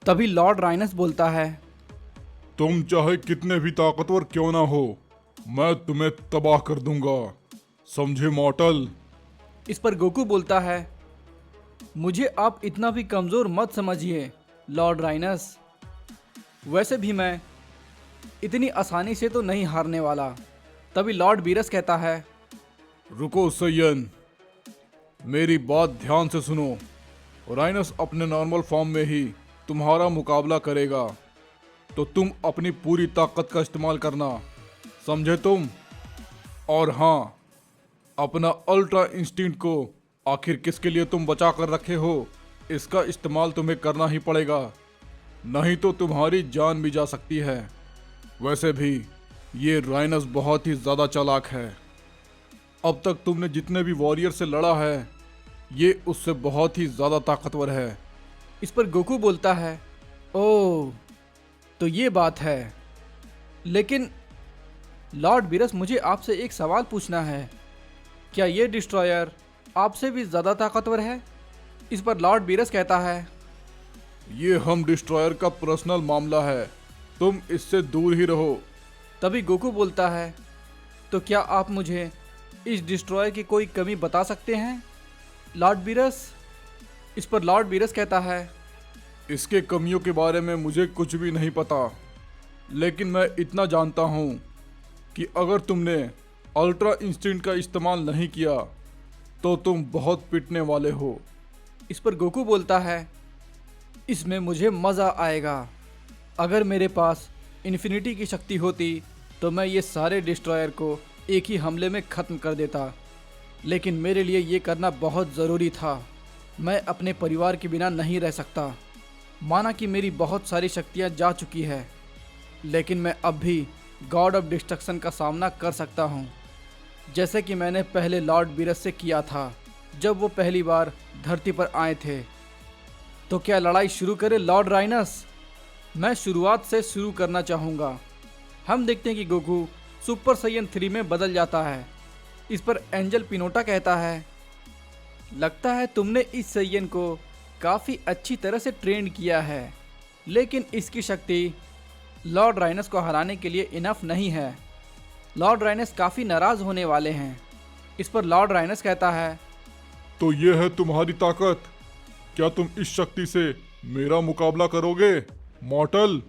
तभी लॉर्ड राइनस बोलता है। तुम चाहे कितने भी ताकतवर क्यों ना हो, मैं तुम्हें तबाह कर दूंगा, समझे मॉर्टल। इस पर गोकू बोलता है, मुझे आप इतना भी कमज़ोर मत समझिए लॉर्ड राइनस। वैसे भी मैं इतनी आसानी से तो नहीं हारने वाला। तभी लॉर्ड बीरस कहता है, रुको सैयन, मेरी बात ध्यान से सुनो। राइनस अपने नॉर्मल फॉर्म में ही तुम्हारा मुकाबला करेगा, तो तुम अपनी पूरी ताकत का इस्तेमाल करना, समझे तुम। और हाँ, अपना अल्ट्रा इंस्टिंक्ट को आखिर किसके लिए तुम बचा कर रखे हो, इसका इस्तेमाल तुम्हें करना ही पड़ेगा, नहीं तो तुम्हारी जान भी जा सकती है। वैसे भी ये राइनस बहुत ही ज़्यादा चालाक है। अब तक तुमने जितने भी वॉरियर से लड़ा है, ये उससे बहुत ही ज़्यादा ताकतवर है। इस पर गोकू बोलता है, ओह तो ये बात है। लेकिन लॉर्ड बीरस, मुझे आपसे एक सवाल पूछना है, क्या ये डिस्ट्रॉयर आपसे भी ज़्यादा ताकतवर है? इस पर लॉर्ड बीरस कहता है, ये हम डिस्ट्रॉयर का पर्सनल मामला है, तुम इससे दूर ही रहो। तभी गोकू बोलता है, तो क्या आप मुझे इस डिस्ट्रॉयर की कोई कमी बता सकते हैं लॉर्ड बीरस? इस पर लॉर्ड बीरस कहता है, इसके कमियों के बारे में मुझे कुछ भी नहीं पता, लेकिन मैं इतना जानता हूँ कि अगर तुमने अल्ट्रा इंस्टिंक्ट का इस्तेमाल नहीं किया तो तुम बहुत पिटने वाले हो। इस पर गोकू बोलता है, इसमें मुझे मज़ा आएगा। अगर मेरे पास इन्फिनिटी की शक्ति होती तो मैं ये सारे डिस्ट्रॉयर को एक ही हमले में ख़त्म कर देता, लेकिन मेरे लिए ये करना बहुत ज़रूरी था। मैं अपने परिवार के बिना नहीं रह सकता। माना कि मेरी बहुत सारी शक्तियाँ जा चुकी है, लेकिन मैं अब भी गॉड ऑफ डिस्ट्रक्शन का सामना कर सकता हूँ, जैसे कि मैंने पहले लॉर्ड बीरस से किया था जब वो पहली बार धरती पर आए थे। तो क्या लड़ाई शुरू करें लॉर्ड राइनस? मैं शुरुआत से शुरू करना चाहूँगा। हम देखते हैं कि गोकू सुपर सैयन 3 में बदल जाता है। इस पर एंजल पिनोटा कहता है, लगता है तुमने इस सैयन को काफ़ी अच्छी तरह से ट्रेन किया है, लेकिन इसकी शक्ति लॉर्ड राइनस को हराने के लिए इनफ नहीं है। लॉर्ड राइनस काफ़ी नाराज़ होने वाले हैं। इस पर लॉर्ड राइनस कहता है, तो ये है तुम्हारी ताकत? क्या तुम इस शक्ति से मेरा मुकाबला करोगे मॉर्टल?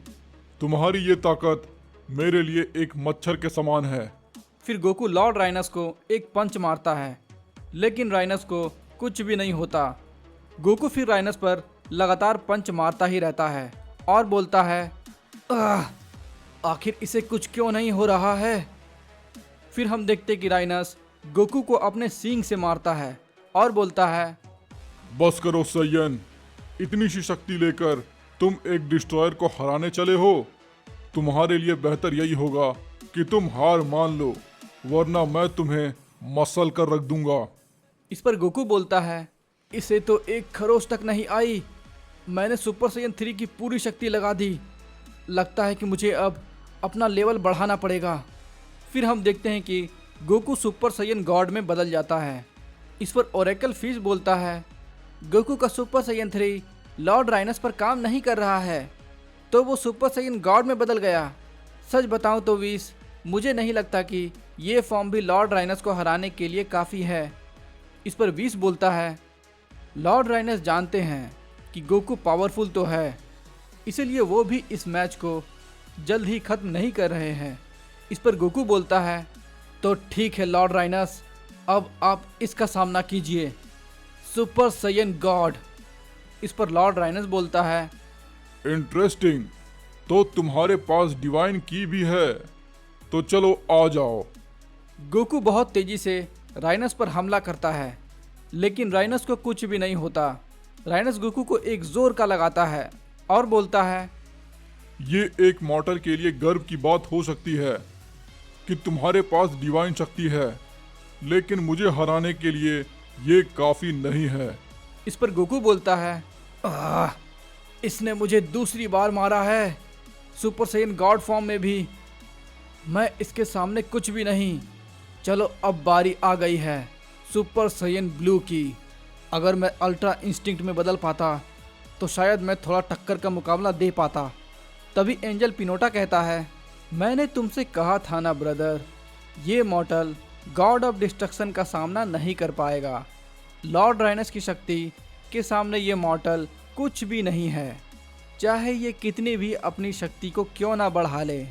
तुम्हारी ये ताकत मेरे लिए एक मच्छर के समान है। फिर गोकू लॉर्ड राइनस को एक पंच मारता है, लेकिन राइनस को कुछ भी नहीं होता। गोकू फिर राइनस पर लगातार पंच मारता ही रहता है और बोलता है, आखिर इसे कुछ क्यों नहीं हो रहा है? फिर हम देखते कि राइनस गोकू को अपने सींग से मारता है और बोलता है, बस करो सैयन, इतनी सी शक्ति लेकर तुम एक डिस्ट्रॉयर को हराने चले हो। तुम्हारे लिए बेहतर यही होगा कि तुम हार मान लो, वरना मैं तुम्हें मसल कर रख दूंगा। इस पर गोकू बोलता है, इसे तो एक खरोच तक नहीं आई। मैंने सुपर सैयन 3 की पूरी शक्ति लगा दी। लगता है कि मुझे अब अपना लेवल बढ़ाना पड़ेगा। फिर हम देखते हैं कि गोकू सुपर सैयन गॉड में बदल जाता है। इस पर ओरेकल फिश बोलता है, गोकू का सुपर सैयन 3 लॉर्ड राइनस पर काम नहीं कर रहा है, तो वो सुपर सैयन गॉड में बदल गया। सच बताऊं तो विश, मुझे नहीं लगता कि ये फॉर्म भी लॉर्ड राइनस को हराने के लिए काफ़ी है। इस पर विश बोलता है, लॉर्ड राइनस जानते हैं कि गोकू पावरफुल तो है, इसीलिए वो भी इस मैच को जल्द ही ख़त्म नहीं कर रहे हैं। इस पर गोकू बोलता है, तो ठीक है लॉर्ड राइनस, अब आप इसका सामना कीजिए, सुपर सैयन गॉड। इस पर लॉर्ड राइनस बोलता है, इंटरेस्टिंग, तो तुम्हारे पास डिवाइन की भी है, तो चलो आ जाओ। गोकू बहुत तेजी से राइनस पर हमला करता है, लेकिन राइनस को कुछ भी नहीं होता। राइनस गोकू को एक जोर का लगाता है और बोलता है, ये एक मॉर्टल के लिए गर्व की बात हो सकती है कि तुम्हारे पास डिवाइन शक्ति है, लेकिन मुझे हराने के लिए ये काफ़ी नहीं है। इस पर गोकू बोलता है, इसने मुझे दूसरी बार मारा है, सुपर सैयन गॉड फॉर्म में भी। मैं इसके सामने कुछ भी नहीं। चलो अब बारी आ गई है सुपर सैयन ब्लू की। अगर मैं अल्ट्रा इंस्टिंक्ट में बदल पाता तो शायद मैं थोड़ा टक्कर का मुकाबला दे पाता। तभी एंजल पिनोटा कहता है, मैंने तुमसे कहा था ना ब्रदर, ये मॉर्टल गॉड ऑफ डिस्ट्रक्शन का सामना नहीं कर पाएगा। लॉर्ड राइनस की शक्ति के सामने ये मॉर्टल कुछ भी नहीं है, चाहे ये कितनी भी अपनी शक्ति को क्यों ना बढ़ा ले,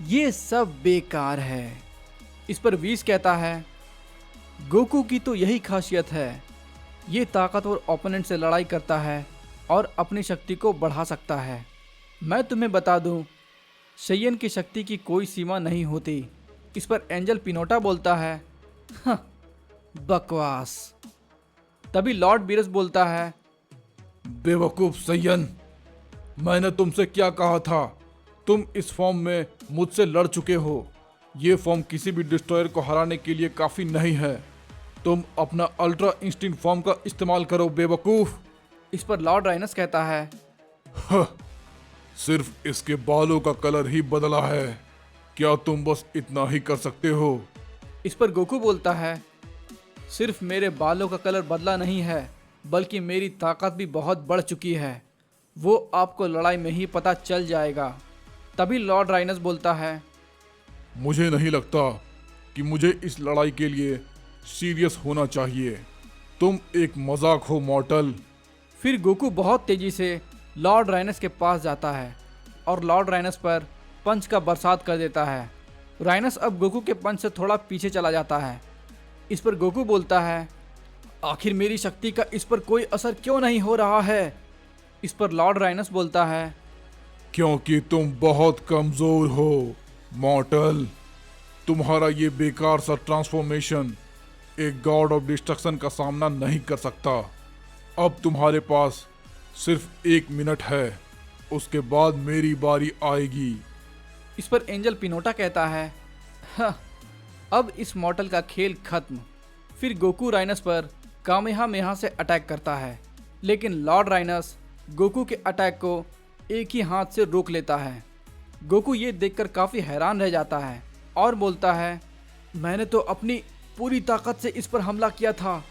ये सब बेकार है। इस पर वीस कहता है, गोकू की तो यही खासियत है, ये ताकतवर ओपोनेंट से लड़ाई करता है और अपनी शक्ति को बढ़ा सकता है। मैं तुम्हें बता दूं, शेयन की शक्ति की कोई सीमा नहीं होती। इस पर एंजल पिनोटा बोलता है, "हाँ, बकवास। तभी लॉर्ड बीरस बोलता है, बेवकूफ सैयन, मैंने तुमसे क्या कहा था? तुम इस फॉर्म में मुझसे लड़ चुके हो। ये फॉर्म किसी भी डिस्ट्रॉयर को हराने के लिए काफी नहीं है। तुम अपना अल्ट्रा इंस्टिंक्ट फॉर्म का इस्तेमाल करो बेवकूफ। इस पर लॉर्ड राइनस कहता है, सिर्फ इसके बालों का कलर ही बदला है, क्या तुम बस इतना ही कर सकते हो? इस पर गोकू बोलता है, सिर्फ मेरे बालों का कलर बदला नहीं है, बल्कि मेरी ताकत भी बहुत बढ़ चुकी है। वो आपको लड़ाई में ही पता चल जाएगा। तभी लॉर्ड राइनस बोलता है, मुझे नहीं लगता कि मुझे इस लड़ाई के लिए सीरियस होना चाहिए। तुम एक मजाक हो मॉर्टल। फिर गोकू बहुत तेजी से लॉर्ड राइनस के पास जाता है और लॉर्ड राइनस पर पंच का बरसात कर देता है। राइनस अब गोकू के पंच से थोड़ा पीछे चला जाता है। इस पर गोकू बोलता है, आखिर मेरी शक्ति का इस पर कोई असर क्यों नहीं हो रहा है? इस पर लॉर्ड राइनस बोलता है, क्योंकि तुम बहुत कमजोर हो मॉर्टल। तुम्हारा ये बेकार सा ट्रांसफॉर्मेशन एक गॉड ऑफ डिस्ट्रक्शन का सामना नहीं कर सकता। अब तुम्हारे पास सिर्फ 1 मिनट है, उसके बाद मेरी बारी आएगी। इस पर एंजल पिनोटा कहता है, हाँ, अब इस मॉर्टल का खेल खत्म। फिर गोकू राइनस पर कामेहामेहा से अटैक करता है, लेकिन लॉर्ड राइनस गोकू के अटैक को एक ही हाथ से रोक लेता है। गोकू ये देखकर काफ़ी हैरान रह जाता है और बोलता है, मैंने तो अपनी पूरी ताकत से इस पर हमला किया था,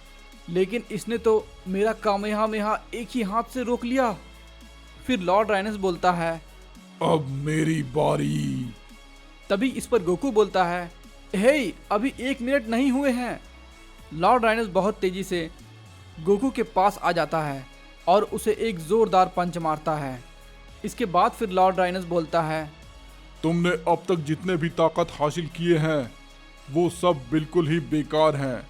लेकिन इसने तो मेरा कामेहामेहा एक ही हाथ से रोक लिया। फिर लॉर्ड राइनस बोलता है, अब मेरी बारी। तभी इस पर गोकू बोलता है, हे, अभी 1 मिनट नहीं हुए हैं। लॉर्ड राइनस बहुत तेजी से गोकू के पास आ जाता है और उसे एक जोरदार पंच मारता है। इसके बाद फिर लॉर्ड राइनस बोलता है, तुमने अब तक जितने भी ताकत हासिल किए हैं वो सब बिल्कुल ही बेकार हैं।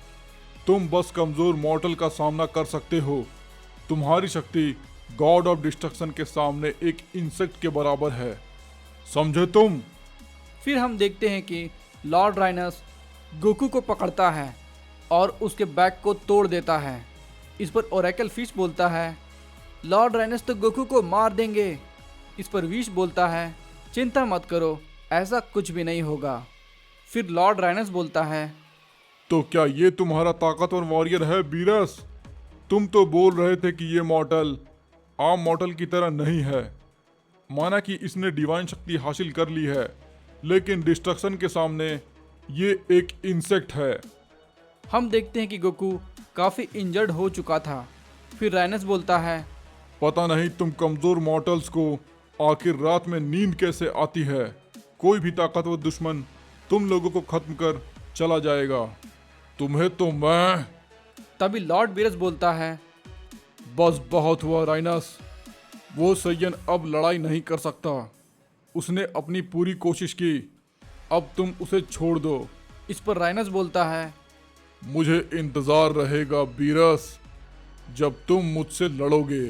तुम बस कमजोर मॉर्टल का सामना कर सकते हो। तुम्हारी शक्ति गॉड ऑफ डिस्ट्रक्शन के सामने एक इंसेक्ट के बराबर है, समझे तुम? फिर हम देखते हैं कि लॉर्ड राइनस गोकू को पकड़ता है और उसके बैक को तोड़ देता है। इस पर ओरेकल फिश बोलता है, लॉर्ड राइनस तो गोकू को मार देंगे। इस पर विश बोलता है, चिंता मत करो, ऐसा कुछ भी नहीं होगा। फिर लॉर्ड राइनस बोलता है, तो क्या ये तुम्हारा ताकतवर वॉरियर है बीरस? तुम तो बोल रहे थे कि ये मॉर्टल आम मॉर्टल की तरह नहीं है। माना कि इसने डिवाइन शक्ति हासिल कर ली है, लेकिन डिस्ट्रक्शन के सामने ये एक इंसेक्ट है। हम देखते हैं कि गोकू काफ़ी इंजर्ड हो चुका था। फिर राइनस बोलता है, पता नहीं तुम कमजोर मॉर्टल्स को आखिर रात में नींद कैसे आती है। कोई भी ताकतवर दुश्मन तुम लोगों को खत्म कर चला जाएगा, तुम्हें तो मैं। तभी लॉर्ड बीरस बोलता है, बस बहुत हुआ राइनस, वो सैयन अब लड़ाई नहीं कर सकता। उसने अपनी पूरी कोशिश की, अब तुम उसे छोड़ दो। इस पर राइनस बोलता है, मुझे इंतजार रहेगा बीरस, जब तुम मुझसे लड़ोगे।